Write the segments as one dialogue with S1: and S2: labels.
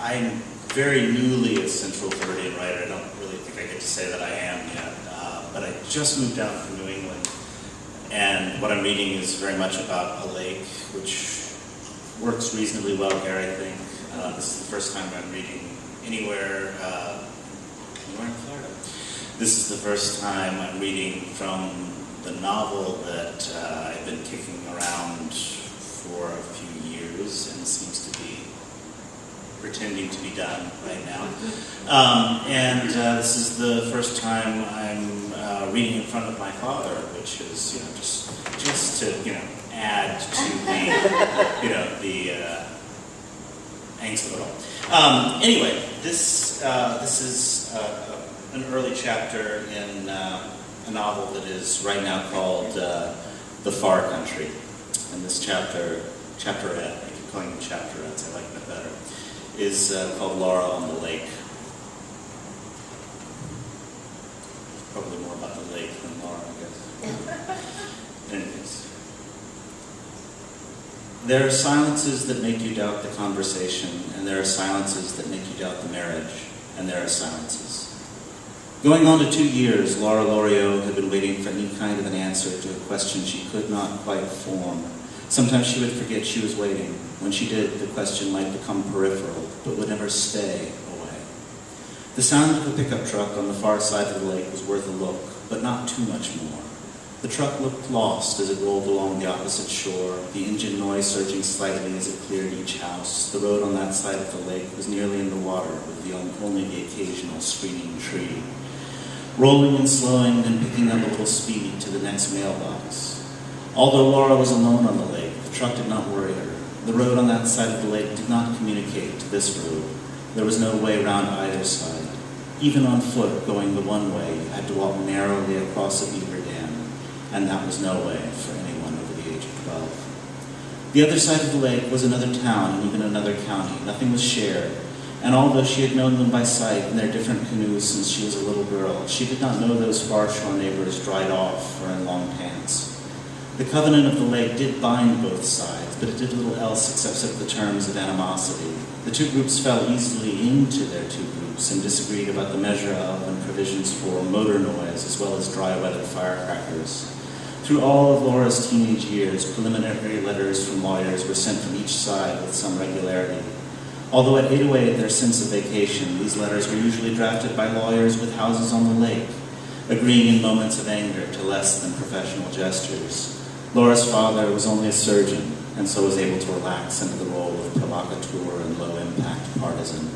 S1: I'm very newly a Central Floridian writer. I don't really think I get to say that I am yet, but I just moved down from New England, and what I'm reading is very much about a lake, which works reasonably well here, I think. This is the first time I'm reading anywhere in Florida. This is the first time I'm reading from the novel that I've been kicking around for a few years and seems to be pretending to be done right now. This is the first time I'm reading in front of my father, which is, just to, add to the angst of it all. Anyway, this is an early chapter in a novel that is right now called The Far Country. And this chapterette, I keep calling them chapterettes, I like that better, is called Laura on the Lake. Probably more about the lake than Laura, I guess. Anyways. There are silences that make you doubt the conversation, and there are silences that make you doubt the marriage, and there are silences. Going on to 2 years, Laura Loriot had been waiting for any kind of an answer to a question she could not quite form. Sometimes she would forget she was waiting. When she did, the question might become peripheral, but would never stay away. The sound of a pickup truck on the far side of the lake was worth a look, but not too much more. The truck looked lost as it rolled along the opposite shore, the engine noise surging slightly as it cleared each house. The road on that side of the lake was nearly in the water, with only the occasional screening tree. Rolling and slowing and picking up a little speed to the next mailbox. Although Laura was alone on the lake, the truck did not worry her. The road on that side of the lake did not communicate to this road. There was no way around either side. Even on foot, going the one way, you had to walk narrowly across a beaver dam, and that was no way for anyone over the age of 12. The other side of the lake was another town and even another county. Nothing was shared. And although she had known them by sight in their different canoes since she was a little girl, she did not know those far shore neighbors dried off or in long pants. The covenant of the lake did bind both sides, but it did little else except set the terms of animosity. The two groups fell easily into their two groups and disagreed about the measure of and provisions for motor noise as well as dry-weathered firecrackers. Through all of Laura's teenage years, preliminary letters from lawyers were sent from each side with some regularity. Although it ate away at their sense of vacation, these letters were usually drafted by lawyers with houses on the lake, agreeing in moments of anger to less than professional gestures. Laura's father was only a surgeon, and so was able to relax into the role of provocateur and low-impact partisan.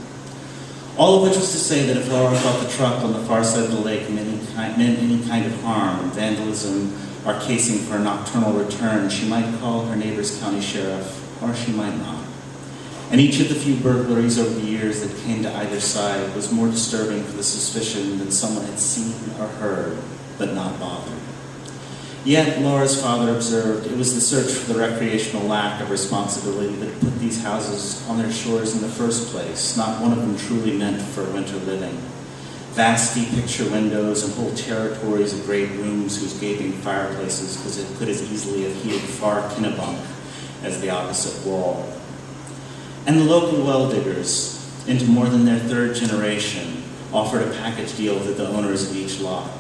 S1: All of which was to say that if Laura thought the truck on the far side of the lake meant any kind of harm, vandalism, or casing for a nocturnal return, she might call her neighbor's county sheriff, or she might not. And each of the few burglaries over the years that came to either side was more disturbing for the suspicion than someone had seen or heard, but not bothered. Yet, Laura's father observed, it was the search for the recreational lack of responsibility that put these houses on their shores in the first place, not one of them truly meant for winter living. Vasty picture windows and whole territories of great rooms whose gaping fireplaces could as easily have heated far Kennebunk as the opposite wall. And the local well diggers, into more than their third generation, offered a package deal to the owners of each lot.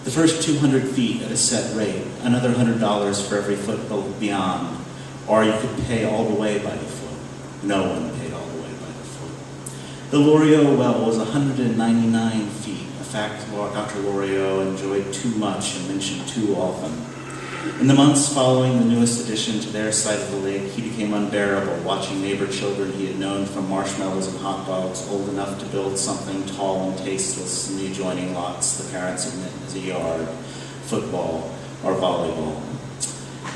S1: The first 200 feet at a set rate, another $100 for every foot beyond, or you could pay all the way by the foot. No one paid all the way by the foot. The Loriot well was 199 feet, a fact Dr. Loriot enjoyed too much and mentioned too often. In the months following the newest addition to their side of the lake, he became unbearable, watching neighbor children he had known from marshmallows and hot dogs, old enough to build something tall and tasteless in the adjoining lots the parents had meant as a yard, football, or volleyball.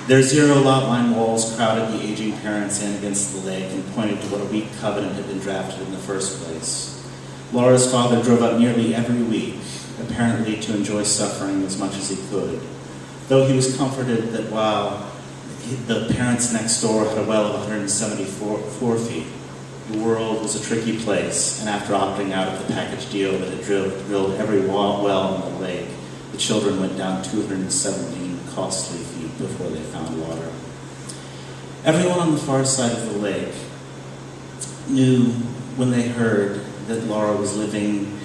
S1: Their zero lot line walls crowded the aging parents in against the lake and pointed to what a weak covenant had been drafted in the first place. Laura's father drove up nearly every week, apparently to enjoy suffering as much as he could. Though he was comforted that while the parents next door had a well of 174 feet, the world was a tricky place, and after opting out of the package deal that had drilled every well in the lake, the children went down 217 costly feet before they found water. Everyone on the far side of the lake knew when they heard that Laura was living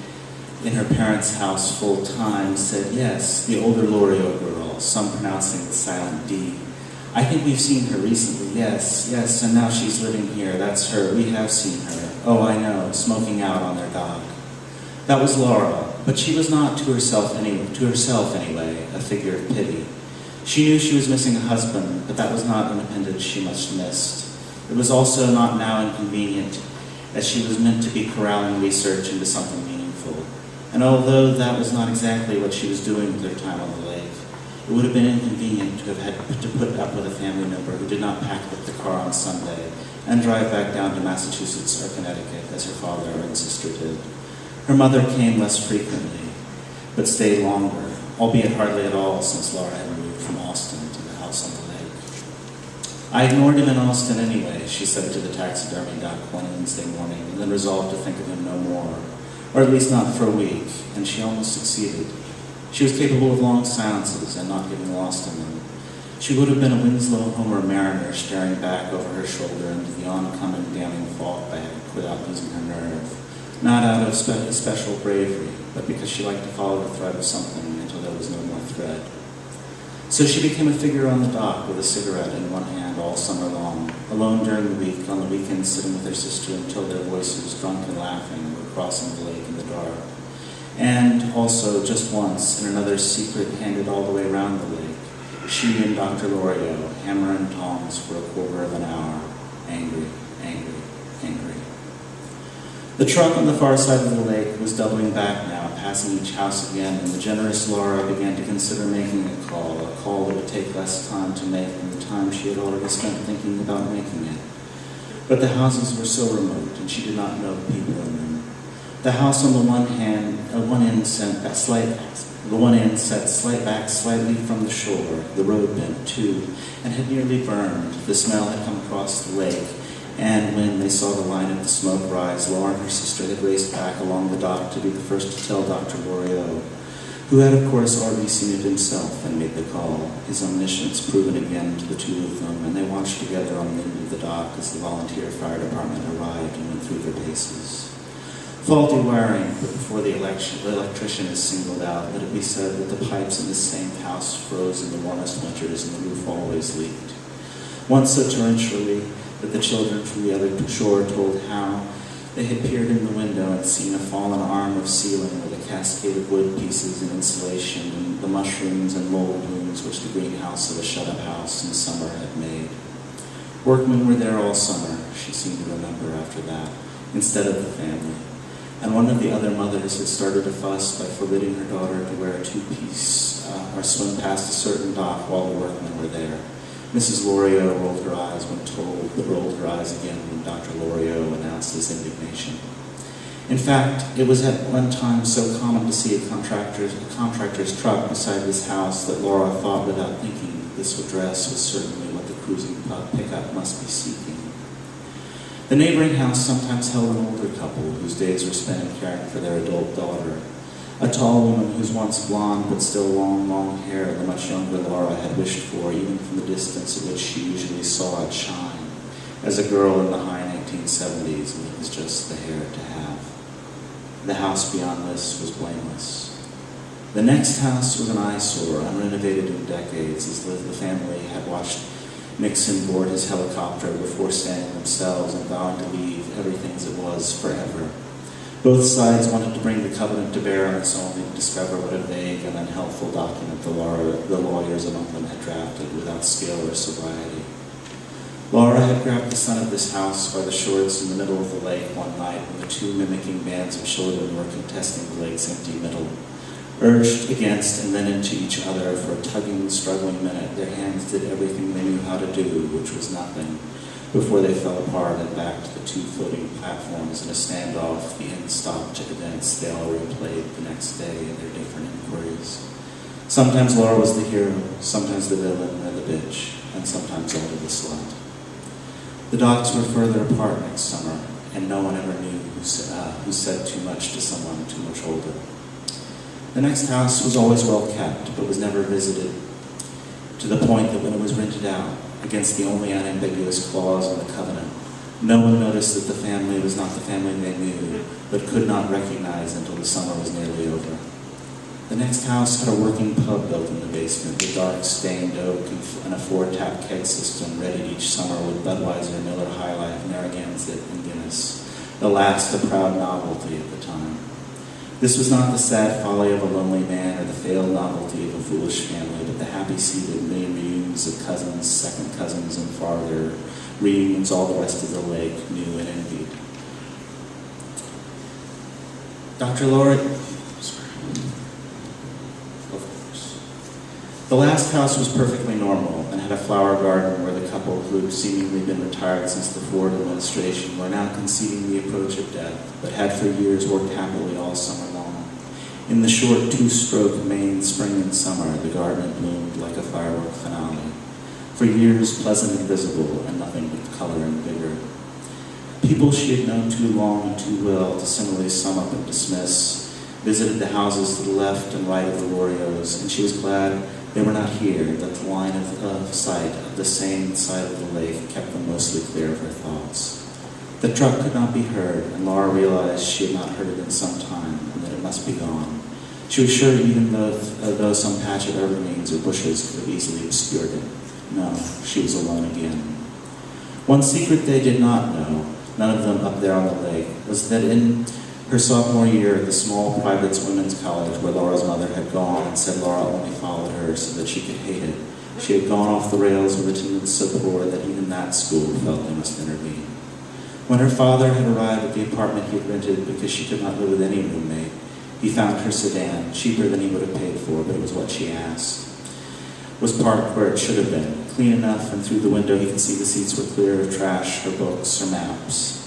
S1: in her parents' house full time said, yes, the older Loriot girl, some pronouncing the silent D. I think we've seen her recently, yes, and now she's living here, that's her, we have seen her. Oh, I know, smoking out on their dock. That was Laura, but she was not to herself anyway, a figure of pity. She knew she was missing a husband, but that was not an appendage she much missed. It was also not now inconvenient, as she was meant to be corralling research into something meaningful. And although that was not exactly what she was doing with her time on the lake, it would have been inconvenient to have had to put up with a family member who did not pack up the car on Sunday and drive back down to Massachusetts or Connecticut as her father and sister did. Her mother came less frequently, but stayed longer, albeit hardly at all since Laura had moved from Austin to the house on the lake. I ignored him in Austin anyway, she said to the taxidermy doc one Wednesday morning, and then resolved to think of him no more, or at least not for a week, and she almost succeeded. She was capable of long silences and not getting lost in them. She would have been a Winslow Homer mariner staring back over her shoulder into the oncoming damning fog bank without losing her nerve, not out of special bravery, but because she liked to follow the thread of something until there was no more thread. So she became a figure on the dock with a cigarette in one hand all summer long, alone during the week, on the weekends sitting with her sister until their voices, drunk and laughing, were crossing the lake in the dark. And also, just once, in another secret handed all the way round the lake, she and Dr. Loriot, hammer and tongs for a quarter of an hour, angry, angry, angry. The truck on the far side of the lake was doubling back now, passing each house again, and the generous Laura began to consider making a call that would take less time to make than the time she had already spent thinking about making it. But the houses were so remote, and she did not know the people in them. The house on the one end set slight back slightly from the shore, the road bent too, and had nearly burned. The smell had come across the lake, and when they saw the line of the smoke rise, Laura and her sister had raced back along the dock to be the first to tell Dr. Loriot, who had of course already seen it himself and made the call, his omniscience proven again to the two of them, and they watched together on the end of the dock as the volunteer fire department arrived and went through their paces. Faulty wiring, but before the electrician is singled out, let it be said that the pipes in this same house froze in the warmest winters and the roof always leaked. Once so torrentially that the children from the other shore told how they had peered in the window and seen a fallen arm of ceiling with a cascade of wood pieces and insulation and the mushrooms and mold blooms which the greenhouse of a shut-up house in summer had made. Workmen were there all summer, she seemed to remember after that, instead of the family. And one of the other mothers had started a fuss by forbidding her daughter to wear a two-piece or swim past a certain dock while the workmen were there. Mrs. Loriot rolled her eyes when told, but rolled her eyes again when Dr. Loriot announced his indignation. In fact, it was at one time so common to see a contractor's truck beside this house that Laura thought without thinking this address was certainly what the cruising pickup must be seeking. The neighboring house sometimes held an older couple whose days were spent in caring for their adult daughter, a tall woman whose once blonde but still long hair the much younger Laura had wished for even from the distance at which she usually saw it shine, as a girl in the high 1970s when it was just the hair to have. The house beyond this was blameless. The next house was an eyesore, unrenovated in decades, as the family had watched Nixon board his helicopter before standing themselves and vowing to leave everything as it was forever. Both sides wanted to bring the covenant to bear on its only to discover what a vague and unhelpful document the lawyers among them had drafted without skill or sobriety. Laura had grabbed the son of this house by the shorts in the middle of the lake one night when the two mimicking bands of children were contesting the lake's empty middle. Urged against and then into each other for a tugging, struggling minute, their hands did everything they knew how to do, which was nothing, before they fell apart and back to the two floating platforms in a standoff the end stopped to events they all replayed the next day in their different inquiries. Sometimes Laura was the hero, sometimes the villain or the bitch, and sometimes only the slut. The docks were further apart next summer, and no one ever knew who said too much to someone too much older. The next house was always well kept, but was never visited, to the point that when it was rented out, against the only unambiguous clause in the covenant, No one noticed that the family was not the family they knew, but could not recognize until the summer was nearly over. The next house had a working pub built in the basement with dark stained oak and a 4-tap keg system readied each summer with Budweiser, Miller High Life, Narragansett, and Guinness, the last a proud novelty at the time. This was not the sad folly of a lonely man or the failed novelty of a foolish family, but the happy-seated reunions of cousins, second cousins, and farther, reunions all the rest of the lake knew and envied. Dr. Laura, the last house was perfectly normal and had a flower garden where the couple who had seemingly been retired since the Ford administration were now conceding the approach of death, but had for years worked happily all summer long. In the short 2-stroke Maine spring and summer, the garden bloomed like a firework finale. For years, pleasant and visible, and nothing but color and vigor. People she had known too long and too well to similarly sum up and dismiss visited the houses to the left and right of the Loriots, and she was glad they were not here, that the line of sight of the same side of the lake kept them mostly clear of her thoughts. The truck could not be heard, and Laura realized she had not heard it in some time, and that it must be gone. She was sure even though some patch of evergreens or bushes could have easily obscured it. No, she was alone again. One secret they did not know, none of them up there on the lake, was that in her sophomore year at the small private women's college where Laura's mother had gone and said Laura only followed her so that she could hate it, she had gone off the rails with attendance so poor that even that school felt they must intervene. When her father had arrived at the apartment he had rented because she could not live with any roommate, he found her sedan, cheaper than he would have paid for, but it was what she asked. Was parked where it should have been, clean enough, and through the window he could see the seats were clear of trash or books or maps.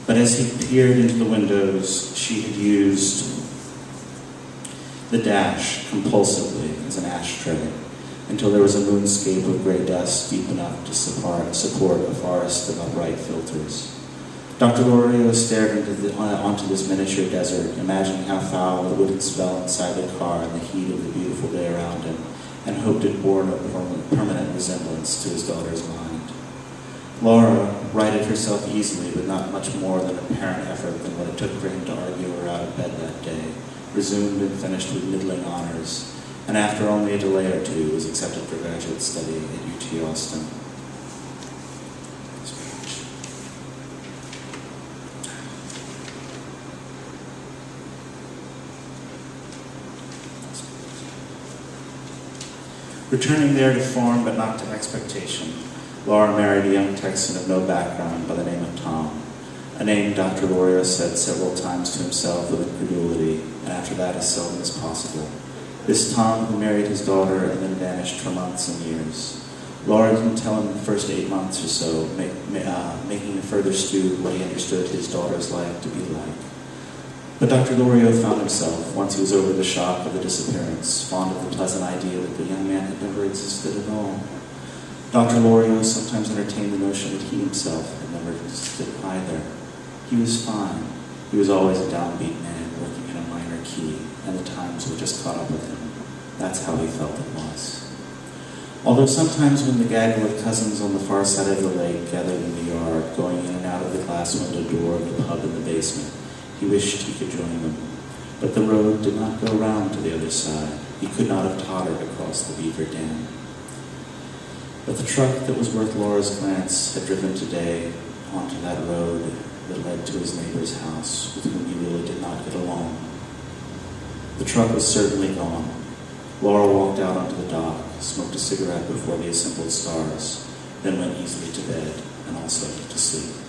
S1: But as he peered into the windows, she had used the dash compulsively as an ashtray until there was a moonscape of gray dust deep enough to support a forest of upright filters. Dr. Loriot stared onto this miniature desert, imagining how foul the wooden smell inside the car in the heat of the beautiful day around him, and hoped it bore no permanent resemblance to his daughter's mind. Laura righted herself easily with not much more than apparent effort than what it took for him to argue her out of bed that day, resumed and finished with middling honors, and after only a delay or two was accepted for graduate study at UT Austin. Returning there to form but not to expectation, Laura married a young Texan of no background by the name of Tom, a name Dr. Loriot said several times to himself with incredulity, and after that as seldom as possible. This Tom who married his daughter and then vanished for months and years. Laura didn't tell him the first 8 months or so, making a further stew what he understood his daughter's life to be like. But Dr. Loriot found himself, once he was over the shock of the disappearance, fond of the pleasant idea that the young man had never existed at all. Dr. Loriot sometimes entertained the notion that he himself had never existed either. He was fine. He was always a downbeat man working in a minor key, and the times were just caught up with him. That's how he felt it was. Although sometimes when the gaggle of cousins on the far side of the lake gathered in the yard, going in and out of the glass window door of the pub in the basement, he wished he could join them. But the road did not go round to the other side. He could not have tottered across the beaver dam. But the truck that was worth Laura's glance had driven today onto that road that led to his neighbor's house, with whom he really did not get along. The truck was certainly gone. Laura walked out onto the dock, smoked a cigarette before the assembled stars, then went easily to bed and also to sleep.